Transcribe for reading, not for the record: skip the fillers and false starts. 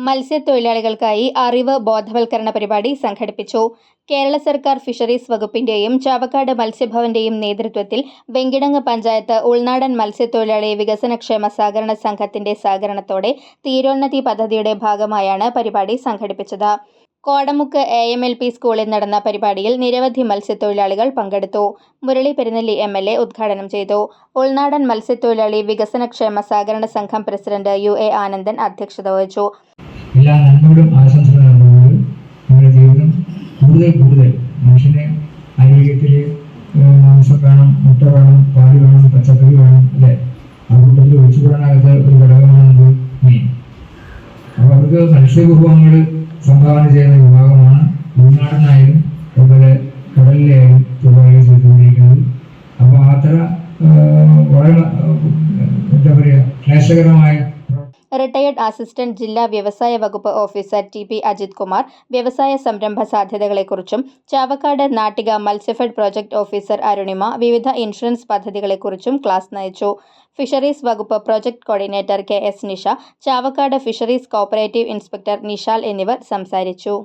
മത്സ്യത്തൊഴിലാളികൾക്കായി അറിവ് ബോധവൽക്കരണ പരിപാടി സംഘടിപ്പിച്ചു. കേരള സർക്കാർ ഫിഷറീസ് വകുപ്പിന്റെയും ചാവക്കാട് മത്സ്യഭവന്റെയും നേതൃത്വത്തിൽ വെങ്കിടങ്ങ് പഞ്ചായത്ത് ഉൾനാടൻ മത്സ്യത്തൊഴിലാളി വികസനക്ഷേമ സഹകരണ സംഘത്തിന്റെ സഹകരണത്തോടെ തീരോന്നതി പദ്ധതിയുടെ ഭാഗമായാണ് പരിപാടി സംഘടിപ്പിച്ചത്. കോടമുക്ക് AMLP സ്കൂളിൽ നടന്ന പരിപാടിയിൽ നിരവധി മത്സ്യത്തൊഴിലാളികൾ പങ്കെടുത്തു. മുരളി പെരുന്നെല്ലി MLA ഉദ്ഘാടനം ചെയ്തു. ഉൾനാടൻ മത്സ്യത്തൊഴിലാളി വികസനക്ഷേമ സഹകരണ സംഘം പ്രസിഡന്റ് UA ആനന്ദൻ അധ്യക്ഷത വഹിച്ചു. എല്ലാ നന്മകളും ആശംസകളും നൽകുന്നത് നമ്മുടെ ജീവിതം കൂടുതൽ മനുഷ്യനെ ആരോഗ്യത്തിൽ മാംസം വേണം, മുട്ട വേണം, പാല് വേണം, പച്ചക്കറി വേണം, അല്ലേ? ആ കൂട്ടത്തിൽ ഒഴിച്ചുകൂടാനാകാത്ത ഒരു ഘടകമാണ് മീൻ. അപ്പോൾ അവർക്ക് മത്സ്യവിഭവങ്ങൾ സംഭാവന ചെയ്യുന്ന വിഭാഗമാണ് ഉൾനാടനായാലും അതുപോലെ കടലിലായാലും തൊഴിലാളികൾ ചെയ്തുകൊണ്ടിരിക്കുന്നത്. അപ്പോൾ അത്ര വളരെ എന്താ പറയുക ക്ലേശകരമായ റിട്ടയർഡ് അസിസ്റ്റന്റ് ജില്ലാ വ്യവസായ വകുപ്പ് ഓഫീസർ TP അജിത് കുമാർ വ്യവസായ സംരംഭ സാധ്യതകളെക്കുറിച്ചും ചാവക്കാട് നാട്ടിക മത്സ്യഫെഡ് പ്രോജക്ട് ഓഫീസർ അരുണിമ വിവിധ ഇൻഷുറൻസ് പദ്ധതികളെക്കുറിച്ചും ക്ലാസ് നയിച്ചു. ഫിഷറീസ് വകുപ്പ് project coordinator KS Nisha, Chavakkad fisheries cooperative inspector Nishal എന്നിവർ സംസാരിച്ചു.